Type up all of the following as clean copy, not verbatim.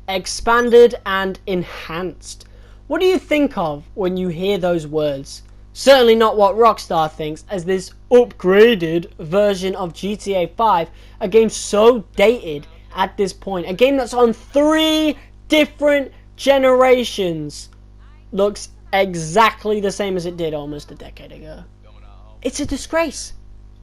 Expanded and enhanced. What do you think of when you hear those words? Certainly not what Rockstar thinks, as this upgraded version of GTA 5, a game so dated at this point, a game that's on 3 different generations, looks exactly the same as it did almost a decade ago. It's a disgrace.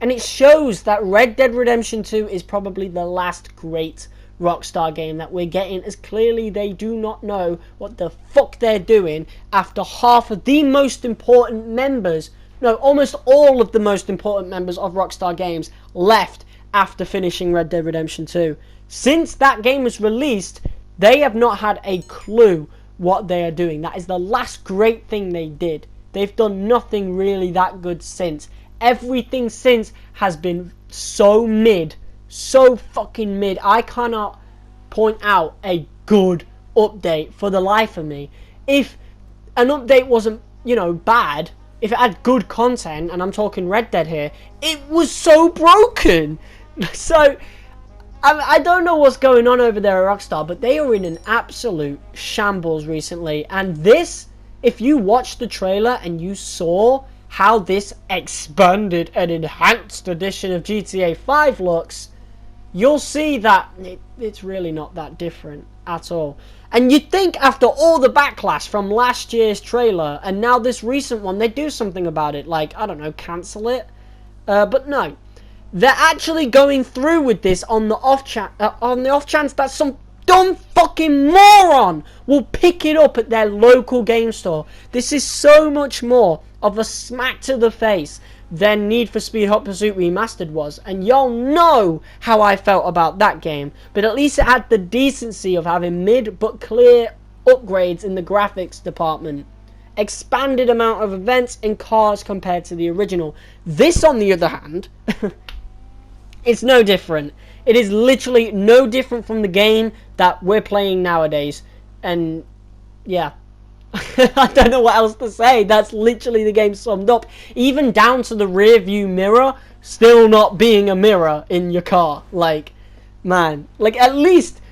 And it shows that Red Dead Redemption 2 is probably the last great Rockstar game that we're getting, as clearly they do not know what the fuck they're doing after half of the most important members, no, almost all of the most important members of Rockstar Games left after finishing Red Dead Redemption 2. Since that game was released, they have not had a clue what they are doing. That is the last great thing they did. They've done nothing really that good since. Everything since has been so mid. So fucking mid. I cannot point out a good update for the life of me. If an update wasn't, bad, if it had good content, and I'm talking Red Dead here, it was so broken. So, I don't know what's going on over there at Rockstar, but they are in an absolute shambles recently. And this, if you watched the trailer and you saw how this expanded and enhanced edition of GTA 5 looks, you'll see that it's really not that different at all. And you'd think after all the backlash from last year's trailer and now this recent one, they'd do something about it, like, I don't know, cancel it. But no. They're actually going through with this on the off chance that some dumb fucking moron will pick it up at their local game store. This is so much more of a smack to the face than Need for Speed Hot Pursuit Remastered was, and y'all know how I felt about that game, but at least it had the decency of having mid but clear upgrades in the graphics department, expanded amount of events and cars compared to the original. This, on the other hand, it's no different. It is literally no different from the game that we're playing nowadays, and yeah. I don't know what else to say. That's literally the game summed up. Even down to the rear view mirror still not being a mirror in your car. Like, man, like, at least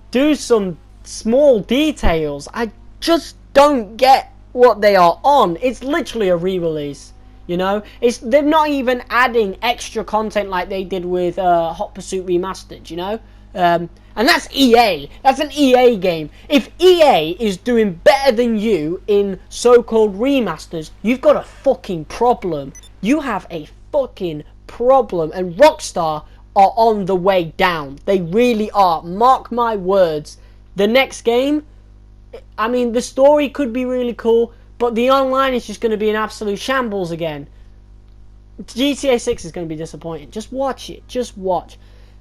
do some small details. I just don't get what they are on. It's literally a re-release, they're not even adding extra content like they did with Hot Pursuit Remastered, and that's EA. That's an EA game. If EA is doing better than you in so-called remasters, you've got a fucking problem. You have a fucking problem. And Rockstar are on the way down. They really are. Mark my words. The next game, I mean, the story could be really cool, but the online is just going to be an absolute shambles again. GTA 6 is going to be disappointing. Just watch it. Just watch.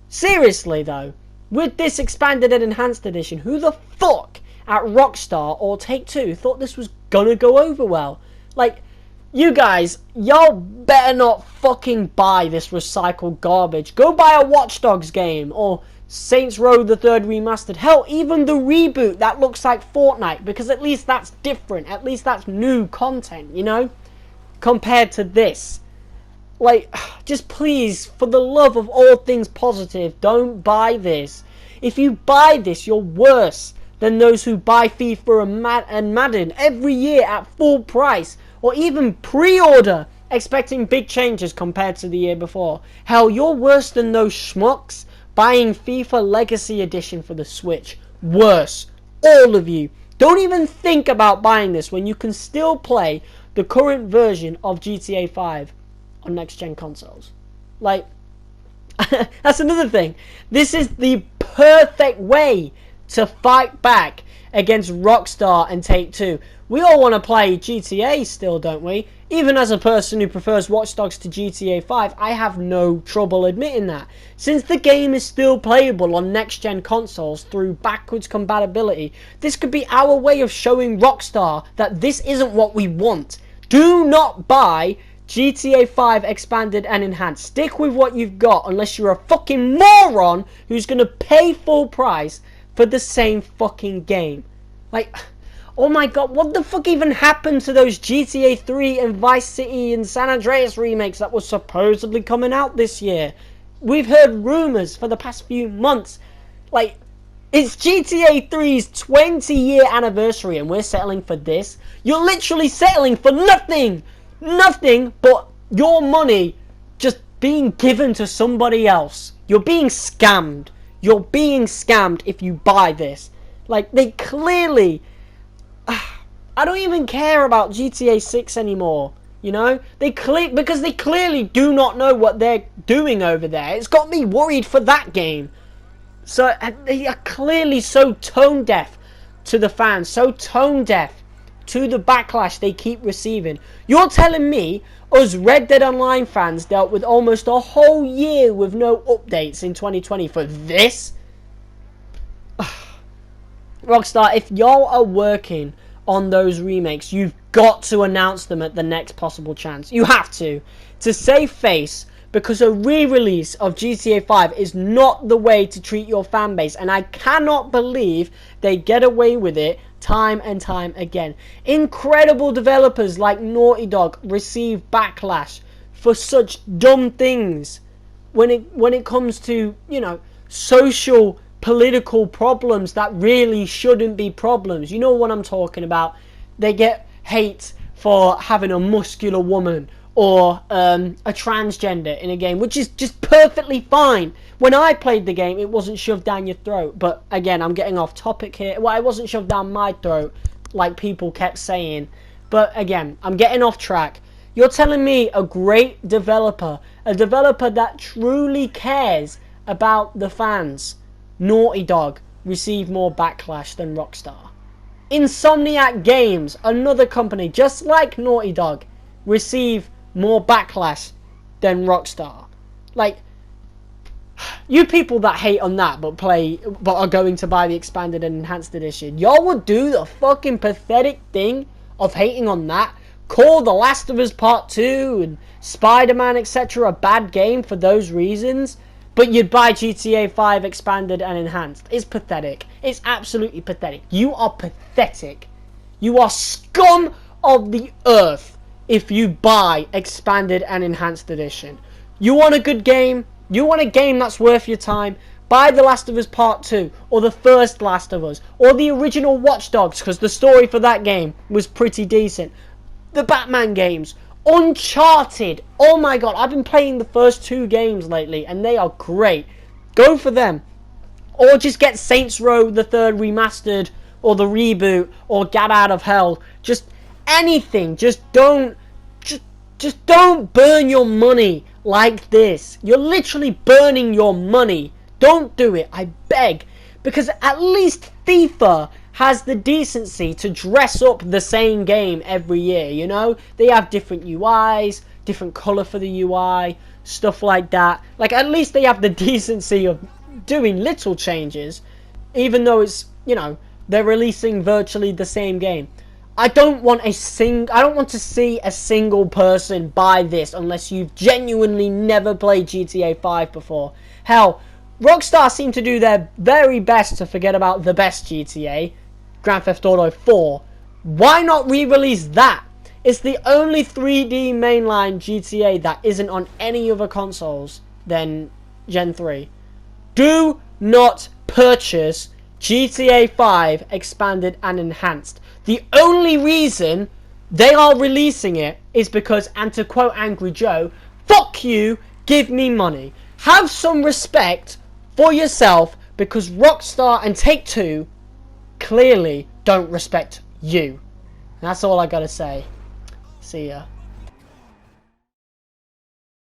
Seriously, though, with this expanded and enhanced edition, who the fuck at Rockstar or Take-Two thought this was gonna go over well? Like, you guys, y'all better not fucking buy this recycled garbage. Go buy a Watch Dogs game or Saints Row the 3rd Remastered. Hell, even the reboot that looks like Fortnite, because at least that's different. At least that's new content, compared to this. Like, just please, for the love of all things positive, don't buy this. If you buy this, you're worse than those who buy FIFA and Madden every year at full price, or even pre-order, expecting big changes compared to the year before. Hell, you're worse than those schmucks buying FIFA Legacy Edition for the Switch. Worse. All of you. Don't even think about buying this when you can still play the current version of GTA 5 on next-gen consoles. Like, that's another thing. This is the perfect way to fight back against Rockstar and Take-Two. We all want to play GTA still, don't we? Even as a person who prefers Watch Dogs to GTA 5, I have no trouble admitting that. Since the game is still playable on next-gen consoles through backwards compatibility, this could be our way of showing Rockstar that this isn't what we want. Do not buy GTA 5 expanded and enhanced. Stick with what you've got unless you're a fucking moron who's going to pay full price for the same fucking game. Like, oh my god, what the fuck even happened to those GTA 3 and Vice City and San Andreas remakes that were supposedly coming out this year? We've heard rumours for the past few months. Like, It's GTA 3's 20-year anniversary and we're settling for this? You're literally settling for nothing! Nothing but your money just being given to somebody else. You're being scammed. You're being scammed if you buy this. Like, they clearly... I don't even care about GTA 6 anymore. You know? Because they clearly do not know what they're doing over there. It's got me worried for that game. So they are clearly so tone deaf to the fans, so tone deaf to the backlash they keep receiving. You're telling me us Red Dead Online fans dealt with almost a whole year with no updates in 2020 for this? Rockstar, if y'all are working on those remakes, you've got to announce them at the next possible chance. You have to save face. Because a re-release of GTA 5 is not the way to treat your fan base. And I cannot believe they get away with it time and time again. Incredible developers like Naughty Dog receive backlash for such dumb things. When it comes to, you know, social, political problems that really shouldn't be problems. You know what I'm talking about. They get hate for having a muscular woman. Or a transgender in a game, which is just perfectly fine. When I played the game, it wasn't shoved down your throat. But again, I'm getting off topic here. Well, it wasn't shoved down my throat, like people kept saying. But again, I'm getting off track. You're telling me a great developer, a developer that truly cares about the fans, Naughty Dog, receive more backlash than Rockstar. Insomniac Games, another company just like Naughty Dog, receive more backlash than Rockstar. Like, you people that hate on that but are going to buy the expanded and enhanced edition, y'all would do the fucking pathetic thing of hating on that, call The Last of Us Part 2 and Spider-Man etc. a bad game for those reasons, but you'd buy GTA 5 expanded and enhanced. It's pathetic. It's absolutely pathetic. You are pathetic. You are scum of the earth if you buy expanded and enhanced edition. You want a good game? You want a game that's worth your time? Buy The Last of Us Part 2, or the first Last of Us, or the original Watch Dogs, because the story for that game was pretty decent. The Batman games, Uncharted. Oh my god, I've been playing the first 2 games lately, and they are great. Go for them. Or just get Saints Row the 3rd remastered, or the reboot, or Get Out of Hell. Just anything. Just don't burn your money like this. You're literally burning your money. Don't do it, I beg. Because at least FIFA has the decency to dress up the same game every year, you know? They have different UIs, different colour for the UI, stuff like that. Like, at least they have the decency of doing little changes, even though it's, you know, they're releasing virtually the same game. I don't want to see a single person buy this unless you've genuinely never played GTA 5 before. Hell, Rockstar seem to do their very best to forget about the best GTA, Grand Theft Auto 4. Why not re-release that? It's the only 3D mainline GTA that isn't on any other consoles than Gen 3. Do not purchase GTA 5 expanded and enhanced. The only reason they are releasing it is because, and to quote Angry Joe, fuck you, give me money. Have some respect for yourself, because Rockstar and Take-Two clearly don't respect you. That's all I gotta say. See ya.